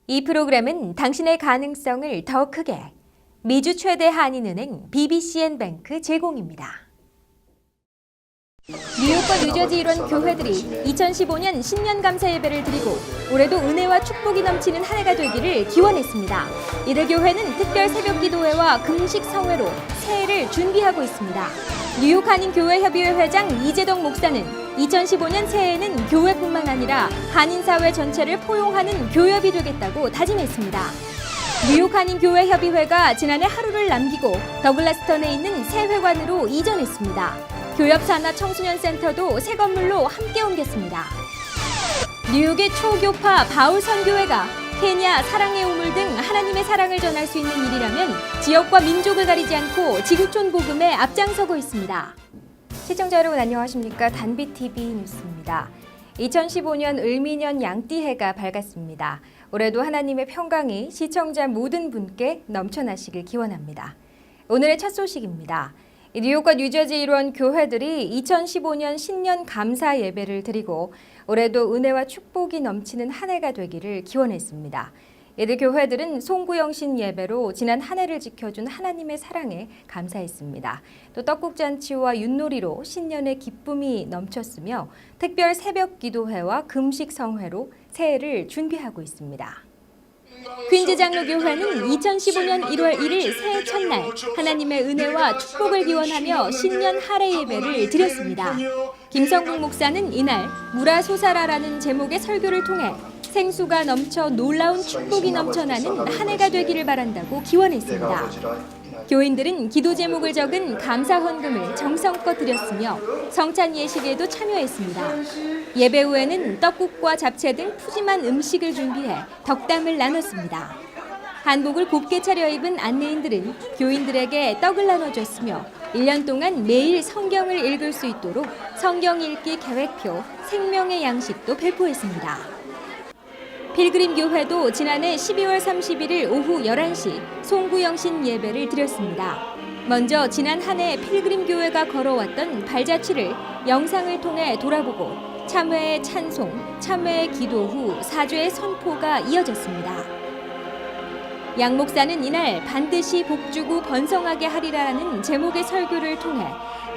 이 프로그램은 당신의 가능성을 더 크게 미주 최대 한인은행 BBCN뱅크 제공입니다. 뉴욕과 뉴저지 일원 교회들이 2015년 신년 감사 예배를 드리고 올해도 은혜와 축복이 넘치는 한 해가 되기를 기원했습니다. 이들 교회는 특별 새벽 기도회와 금식 성회로 새해를 준비하고 있습니다. 뉴욕 한인교회협의회 회장 이재덕 목사는 2015년 새해에는 교회뿐만 아니라 한인사회 전체를 포용하는 교협이 되겠다고 다짐했습니다. 뉴욕 한인교회협의회가 지난해 하루를 남기고 더글라스턴에 있는 새 회관으로 이전했습니다. 교협산하 청소년센터도 새 건물로 함께 옮겼습니다. 뉴욕의 초교파 바울 선교회가 케냐 사랑의 우물 등 하나님의 사랑을 전할 수 있는 일이라면 지역과 민족을 가리지 않고 지구촌 복음에 앞장서고 있습니다. 시청자 여러분 안녕하십니까? 단비TV 뉴스입니다. 2015년 을미년 양띠해가 밝았습니다. 올해도 하나님의 평강이 시청자 모든 분께 넘쳐나시길 기원합니다. 오늘의 첫 소식입니다. 뉴욕과 뉴저지 일원 교회들이 2015년 신년 감사 예배를 드리고 올해도 은혜와 축복이 넘치는 한 해가 되기를 기원했습니다. 이들 교회들은 송구영신 예배로 지난 한 해를 지켜준 하나님의 사랑에 감사했습니다. 또 떡국잔치와 윷놀이로 신년의 기쁨이 넘쳤으며 특별 새벽 기도회와 금식 성회로 새해를 준비하고 있습니다. 퀸즈 장로교회는 2015년 1월 1일 새해 첫날 하나님의 은혜와 축복을 기원하며 신년 할애 예배를 드렸습니다. 김성국 목사는 이날 무라 솟아라라는 제목의 설교를 통해 생수가 넘쳐 놀라운 축복이 넘쳐나는 한 해가 되기를 바란다고 기원했습니다. 교인들은 기도 제목을 적은 감사 헌금을 정성껏 드렸으며 성찬 예식에도 참여했습니다. 예배 후에는 떡국과 잡채 등 푸짐한 음식을 준비해 덕담을 나눴습니다. 한복을 곱게 차려입은 안내인들은 교인들에게 떡을 나눠줬으며 1년 동안 매일 성경을 읽을 수 있도록 성경 읽기 계획표, 생명의 양식도 배포했습니다. 필그림 교회도 지난해 12월 31일 오후 11시 송구영신 예배를 드렸습니다. 먼저 지난 한 해 필그림 교회가 걸어왔던 발자취를 영상을 통해 돌아보고 참회의 찬송, 참회의 기도 후 사죄의 선포가 이어졌습니다. 양 목사는 이날 반드시 복주고 번성하게 하리라는 제목의 설교를 통해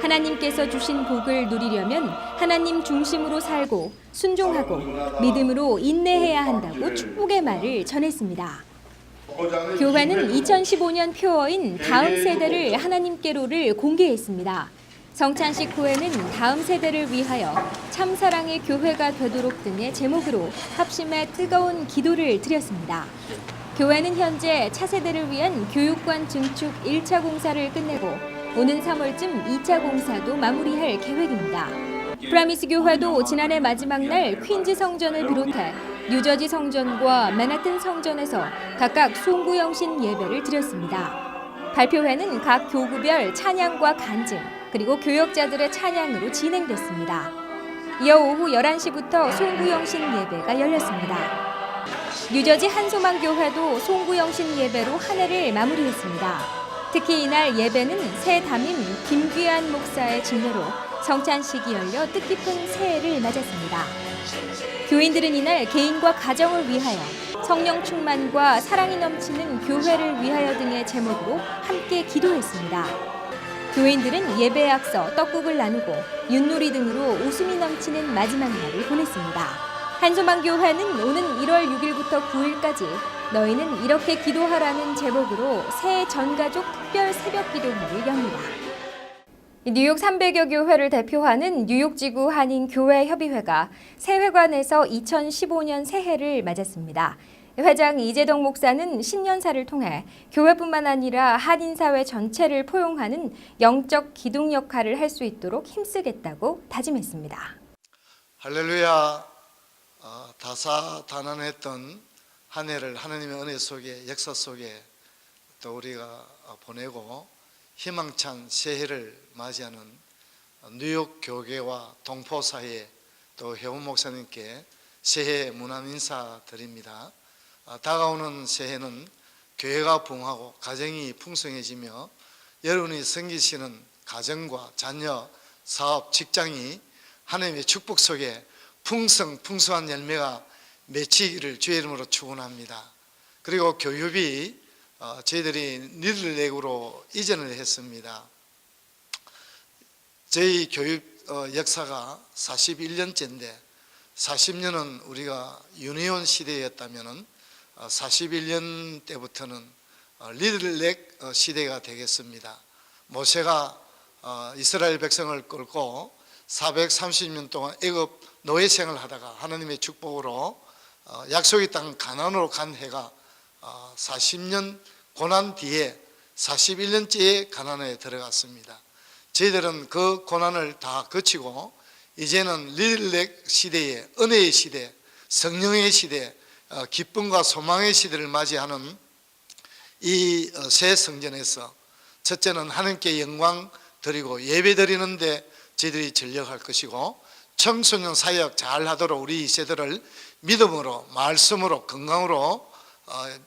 하나님께서 주신 복을 누리려면 하나님 중심으로 살고 순종하고 믿음으로 인내해야 한다고 축복의 말을 전했습니다. 교회는 2015년 표어인 다음 세대를 하나님께로를 공개했습니다. 성찬식 후에는 다음 세대를 위하여 참사랑의 교회가 되도록 등의 제목으로 합심해 뜨거운 기도를 드렸습니다. 교회는 현재 차세대를 위한 교육관 증축 1차 공사를 끝내고 오는 3월쯤 2차 공사도 마무리할 계획입니다. 프라미스 교회도 지난해 마지막 날 퀸즈 성전을 비롯해 뉴저지 성전과 맨하튼 성전에서 각각 송구영신 예배를 드렸습니다. 발표회는 각 교구별 찬양과 간증, 그리고 교역자들의 찬양으로 진행됐습니다. 이어 오후 11시부터 송구영신 예배가 열렸습니다. 뉴저지 한소망교회도 송구영신 예배로 한 해를 마무리했습니다. 특히 이날 예배는 새 담임 김귀한 목사의 진례로 성찬식이 열려 뜻깊은 새해를 맞았습니다. 교인들은 이날 개인과 가정을 위하여 성령 충만과 사랑이 넘치는 교회를 위하여 등의 제목으로 함께 기도했습니다. 교인들은 예배에 앞서 떡국을 나누고 윷놀이 등으로 웃음이 넘치는 마지막 날을 보냈습니다. 한소망교회는 오는 1월 6일부터 9일까지 너희는 이렇게 기도하라는 제목으로 새해 전가족 특별 새벽 기도회를 엽니다. 뉴욕 300여 교회를 대표하는 뉴욕지구 한인교회협의회가 새 회관에서 2015년 새해를 맞았습니다. 회장 이재덕 목사는 신년사를 통해 교회뿐만 아니라 한인사회 전체를 포용하는 영적 기둥 역할을 할 수 있도록 힘쓰겠다고 다짐했습니다. 할렐루야. 다사다난했던 한 해를 하나님의 은혜 속에, 역사 속에 또 우리가 보내고 희망찬 새해를 맞이하는 뉴욕 교계와 동포사회 또 혜원 목사님께 새해 문안 인사드립니다. 다가오는 새해는 교회가 부흥하고 가정이 풍성해지며 여러분이 섬기시는 가정과 자녀, 사업, 직장이 하나님의 축복 속에 풍성한 열매가 맺히기를 주의 이름으로 축원합니다. 그리고 교육이 저희들이 리들렉으로 이전을 했습니다. 저희 교육 역사가 41년째인데 40년은 우리가 유니온 시대였다면 41년 때부터는 리들렉 시대가 되겠습니다. 모세가 이스라엘 백성을 끌고 430년 동안 애굽 노예 생활을 하다가 하나님의 축복으로 약속의 땅 가나안으로 간 해가 40년 고난 뒤에 41년째에 가나안에 들어갔습니다. 저희들은 그 고난을 다 거치고 이제는 리들렉 시대의 은혜의 시대, 성령의 시대, 기쁨과 소망의 시대를 맞이하는 이 새 성전에서 첫째는 하나님께 영광 드리고 예배 드리는데 저희들이 전력할 것이고, 청소년 사역 잘 하도록 우리 세대를 믿음으로, 말씀으로, 건강으로,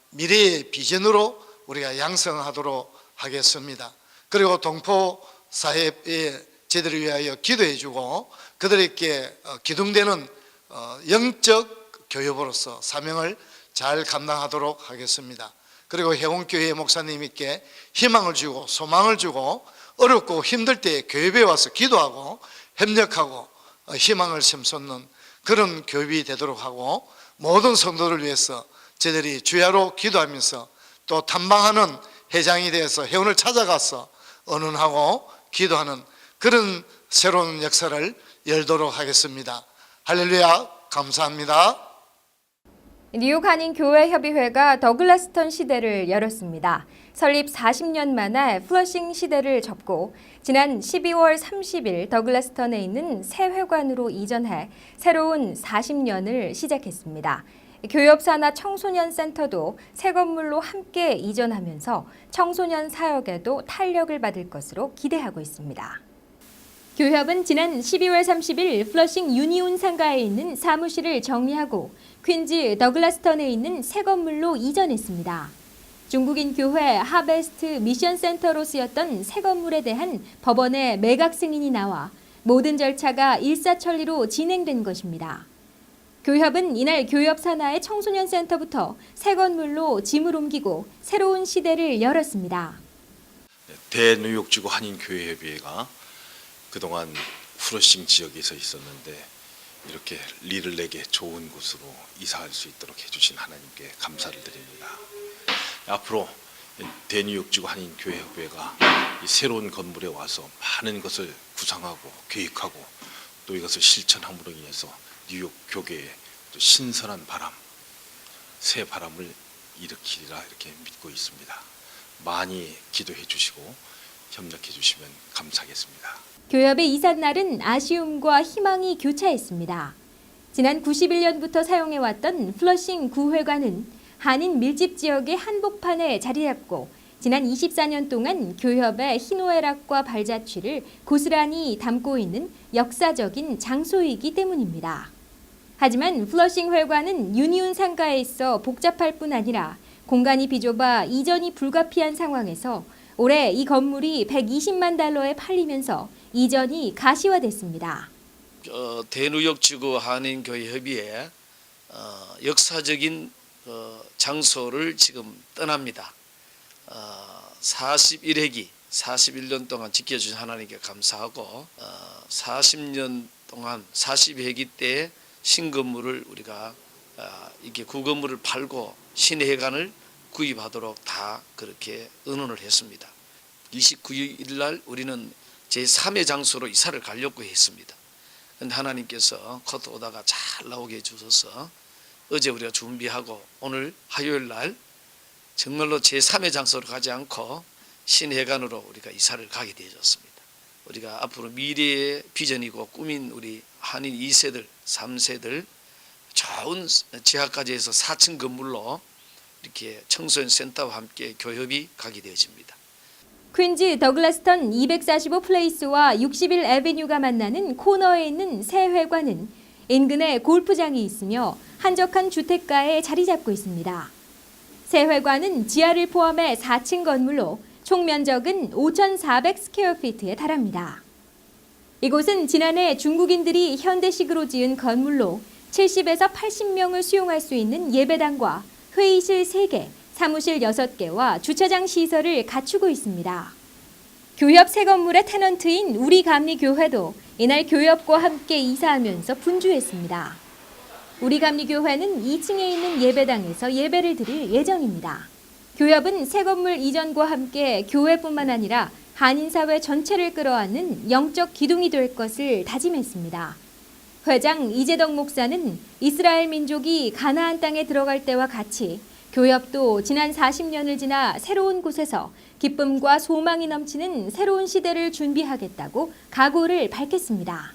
미래의 비전으로 우리가 양성하도록 하겠습니다. 그리고 동포 사회에 저희들을 위하여 기도해 주고 그들에게 기둥되는 영적 교육으로서 사명을 잘 감당하도록 하겠습니다. 그리고 해운교회 목사님께 희망을 주고 소망을 주고 어렵고 힘들 때 교회에 와서 기도하고 협력하고 희망을 샘솟는 그런 교육이 되도록 하고, 모든 성도를 위해서 저희들이 주야로 기도하면서 또 탐방하는 회장이 되어서 해운을 찾아가서 언언하고 기도하는 그런 새로운 역사를 열도록 하겠습니다. 할렐루야, 감사합니다. 뉴욕 한인교회협의회가 더글라스턴 시대를 열었습니다. 설립 40년 만에 플러싱 시대를 접고 지난 12월 30일 더글라스턴에 있는 새 회관으로 이전해 새로운 40년을 시작했습니다. 교역사나 청소년 센터도 새 건물로 함께 이전하면서 청소년 사역에도 탄력을 받을 것으로 기대하고 있습니다. 교협은 지난 12월 30일 플러싱 유니온 상가에 있는 사무실을 정리하고 퀸즈 더글라스턴에 있는 새 건물로 이전했습니다. 중국인 교회 하베스트 미션 센터로 쓰였던 새 건물에 대한 법원의 매각 승인이 나와 모든 절차가 일사천리로 진행된 것입니다. 교협은 이날 교협 산하의 청소년 센터부터 새 건물로 짐을 옮기고 새로운 시대를 열었습니다. 대뉴욕지구 한인교회협의회가 그동안 플러싱 지역에서 있었는데 이렇게 리들렉에 좋은 곳으로 이사할 수 있도록 해주신 하나님께 감사를 드립니다. 앞으로 대뉴욕지구 한인교회협의회가 이 새로운 건물에 와서 많은 것을 구상하고 계획하고 또 이것을 실천함으로 인해서 뉴욕 교계에 또 신선한 바람, 새 바람을 일으키리라 이렇게 믿고 있습니다. 많이 기도해 주시고 협력해 주시면 감사하겠습니다. 교협의 이삿날은 아쉬움과 희망이 교차했습니다. 지난 91년부터 사용해왔던 플러싱 구회관은 한인 밀집 지역의 한복판에 자리 잡고 지난 24년 동안 교협의 희노애락과 발자취를 고스란히 담고 있는 역사적인 장소이기 때문입니다. 하지만 플러싱 회관은 유니온 상가에 있어 복잡할 뿐 아니라 공간이 비좁아 이전이 불가피한 상황에서 올해 이 건물이 120만 달러에 팔리면서 이전이 가시화됐습니다. 대뉴욕지구 한인교회협의회 역사적인 장소를 지금 떠납니다. 41회기 41년 동안 지켜주신 하나님께 감사하고 40년 동안 42회기 때 신건물을 우리가 이렇게 구건물을 팔고 신회관을 구입하도록 다 그렇게 의논을 했습니다. 29일 날 우리는 제3의 장소로 이사를 가려고 했습니다. 그런데 하나님께서 곧 오다가 잘 나오게 해주셔서 어제 우리가 준비하고 오늘 화요일 날 정말로 제3의 장소로 가지 않고 신회관으로 우리가 이사를 가게 되어졌습니다. 우리가 앞으로 미래의 비전이고 꿈인 우리 한인 2세들, 3세들 좋은 지하까지 해서 4층 건물로 이렇게 청소년 센터와 함께 교협이 가게 되어집니다. 퀸즈 더글라스턴 245 플레이스와 61 애비뉴가 만나는 코너에 있는 새 회관은 인근에 골프장이 있으며 한적한 주택가에 자리 잡고 있습니다. 새 회관은 지하를 포함해 4층 건물로 총 면적은 5,400 스퀘어피트에 달합니다. 이곳은 지난해 중국인들이 현대식으로 지은 건물로 70에서 80명을 수용할 수 있는 예배당과 회의실 3개, 사무실 6개와 주차장 시설을 갖추고 있습니다. 교협 새 건물의 테넌트인 우리감리교회도 이날 교협과 함께 이사하면서 분주했습니다. 우리감리교회는 2층에 있는 예배당에서 예배를 드릴 예정입니다. 교협은 새 건물 이전과 함께 교회뿐만 아니라 한인사회 전체를 끌어안는 영적 기둥이 될 것을 다짐했습니다. 회장 이재덕 목사는 이스라엘 민족이 가나안 땅에 들어갈 때와 같이 교협도 지난 40년을 지나 새로운 곳에서 기쁨과 소망이 넘치는 새로운 시대를 준비하겠다고 각오를 밝혔습니다.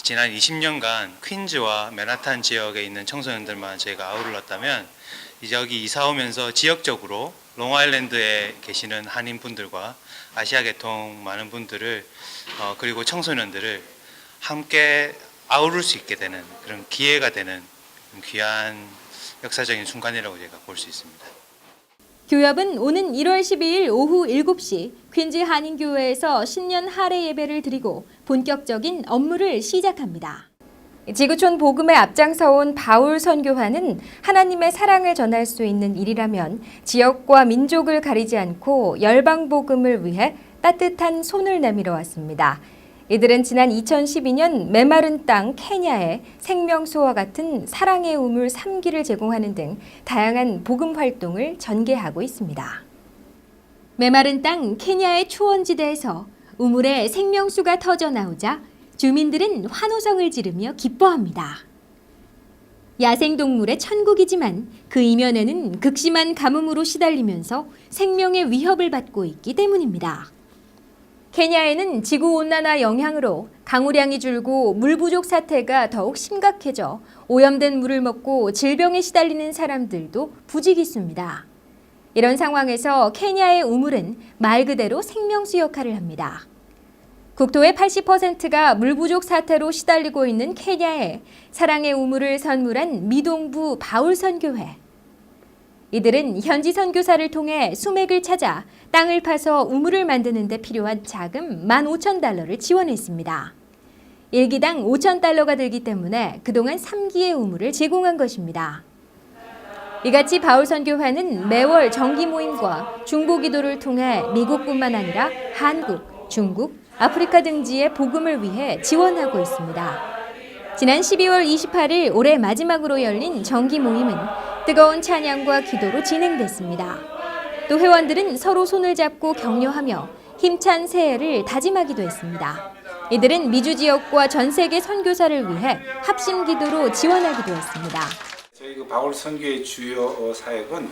지난 20년간 퀸즈와 맨하탄 지역에 있는 청소년들만 저희가 아우를렀다면 이제 여기 이사 오면서 지역적으로 롱아일랜드에 계시는 한인분들과 아시아 계통 많은 분들을 그리고 청소년들을 함께 아우를 수 있게 되는 그런 기회가 되는 귀한 역사적인 순간이라고 제가 볼 수 있습니다. 교협은 오는 1월 12일 오후 7시 퀸즈 한인교회에서 신년 할애 예배를 드리고 본격적인 업무를 시작합니다. 지구촌 복음에 앞장서온 바울 선교사는 하나님의 사랑을 전할 수 있는 일이라면 지역과 민족을 가리지 않고 열방 복음을 위해 따뜻한 손을 내밀어 왔습니다. 이들은 지난 2012년 메마른 땅 케냐에 생명수와 같은 사랑의 우물 3기를 제공하는 등 다양한 복음 활동을 전개하고 있습니다. 메마른 땅 케냐의 초원지대에서 우물에 생명수가 터져 나오자 주민들은 환호성을 지르며 기뻐합니다. 야생동물의 천국이지만 그 이면에는 극심한 가뭄으로 시달리면서 생명의 위협을 받고 있기 때문입니다. 케냐에는 지구온난화 영향으로 강우량이 줄고 물 부족 사태가 더욱 심각해져 오염된 물을 먹고 질병에 시달리는 사람들도 부지기수입니다. 이런 상황에서 케냐의 우물은 말 그대로 생명수 역할을 합니다. 국토의 80%가 물 부족 사태로 시달리고 있는 케냐에 사랑의 우물을 선물한 미동부 바울 선교회. 이들은 현지 선교사를 통해 수맥을 찾아 땅을 파서 우물을 만드는 데 필요한 자금 15,000달러를 지원했습니다. 1기당 5,000달러가 들기 때문에 그동안 3기의 우물을 제공한 것입니다. 이같이 바울 선교회는 매월 정기 모임과 중보 기도를 통해 미국뿐만 아니라 한국, 중국, 아프리카 등지의 복음을 위해 지원하고 있습니다. 지난 12월 28일 올해 마지막으로 열린 정기 모임은 뜨거운 찬양과 기도로 진행됐습니다. 또 회원들은 서로 손을 잡고 격려하며 힘찬 새해를 다짐하기도 했습니다. 이들은 미주 지역과 전 세계 선교사를 위해 합심 기도로 지원하기도 했습니다. 저희 그 바울 선교의 주요 사역은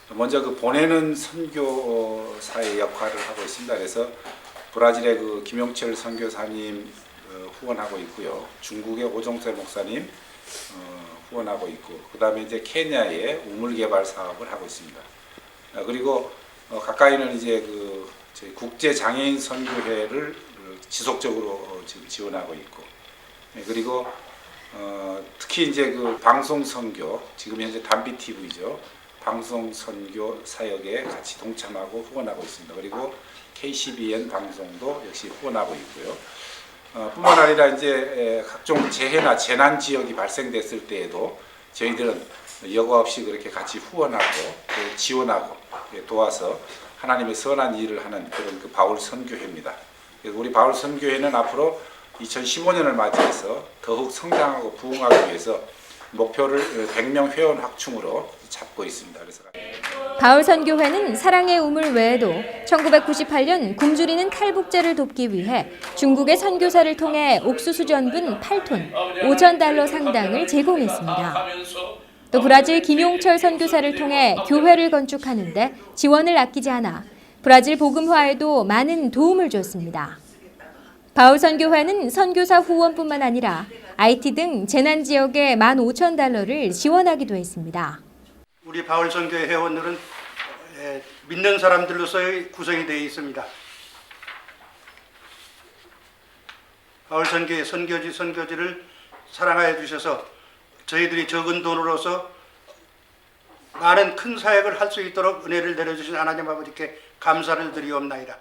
먼저 그 보내는 선교사의 역할을 하고 있습니다. 그래서 브라질의 그 김용철 선교사님 후원하고 있고요. 중국의 오종세 목사님 후원하고 있고, 그 다음에 이제 케냐의 우물 개발 사업을 하고 있습니다. 그리고 가까이는 이제 그 저희 국제 장애인 선교회를 지속적으로 지금 지원하고 있고, 그리고 특히 이제 그 방송 선교, 지금 현재 단비 TV죠. 방송 선교 사역에 같이 동참하고 후원하고 있습니다. 그리고 KCBN 방송도 역시 후원하고 있고요. 뿐만 아니라 이제 각종 재해나 재난 지역이 발생됐을 때에도 저희들은 여과 없이 그렇게 같이 후원하고 또 지원하고 도와서 하나님의 선한 일을 하는 그런 그 바울 선교회입니다. 그래서 우리 바울 선교회는 앞으로 2015년을 맞이해서 더욱 성장하고 부흥하기 위해서 목표를 100명 회원 확충으로 잡고 있습니다. 그래서 바울 선교회는 사랑의 우물 외에도 1998년 굶주리는 탈북자를 돕기 위해 중국의 선교사를 통해 옥수수 전분 8톤, 5,000달러 상당을 제공했습니다. 또 브라질 김용철 선교사를 통해 교회를 건축하는 데 지원을 아끼지 않아 브라질 복음화에도 많은 도움을 줬습니다. 바울 선교회는 선교사 후원뿐만 아니라 IT 등 재난 지역에 15,000달러를 지원하기도 했습니다. 우리 바울 선교회 회원들은 믿는 사람들로서의 구성이 되어 있습니다. 바울 선교회 선교지를 사랑하여 주셔서 저희들이 적은 돈으로서 많은 큰 사역을 할 수 있도록 은혜를 내려주신 하나님 아버지께 감사를 드리옵나이다.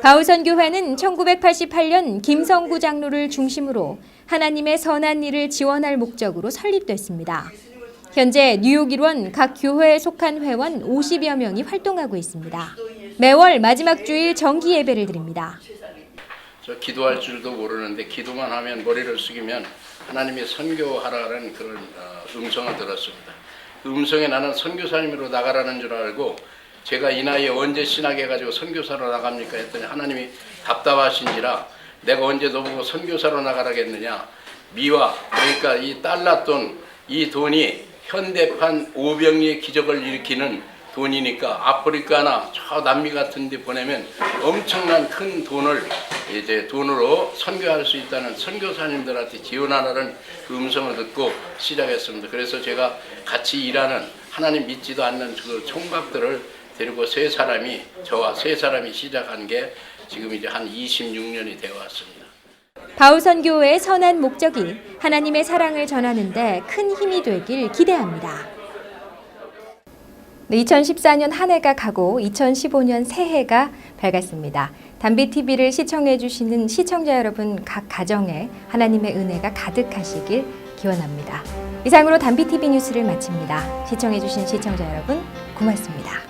바울 선교회는 1988년 김성구 장로를 중심으로 하나님의 선한 일을 지원할 목적으로 설립됐습니다. 현재 뉴욕 일원 각 교회에 속한 회원 50여 명이 활동하고 있습니다. 매월 마지막 주일 정기 예배를 드립니다. 저 기도할 줄도 모르는데 기도만 하면 머리를 숙이면 하나님이 선교하라는 그런 음성을 들었습니다. 그 음성에 나는 선교사님으로 나가라는 줄 알고 제가 이 나이에 언제 신학해가지고 선교사로 나갑니까 했더니 하나님이 답답하신지라 내가 언제 너보고 선교사로 나가라겠느냐. 미화 그러니까 이 달러 돈, 이 돈이 현대판 오병이의 기적을 일으키는 돈이니까 아프리카나 저 남미 같은 데 보내면 엄청난 큰 돈을 이제 돈으로 선교할 수 있다는 선교사님들한테 지원하라는 그 음성을 듣고 시작했습니다. 그래서 제가 같이 일하는 하나님 믿지도 않는 그 총각들을 데리고 저와 세 사람이 시작한 게 지금 이제 한 26년이 되어 왔습니다. 바울선교회의 선한 목적이 하나님의 사랑을 전하는 데 큰 힘이 되길 기대합니다. 2014년 한 해가 가고 2015년 새해가 밝았습니다. 담비TV를 시청해 주시는 시청자 여러분 각 가정에 하나님의 은혜가 가득하시길 기원합니다. 이상으로 담비TV 뉴스를 마칩니다. 시청해 주신 시청자 여러분 고맙습니다.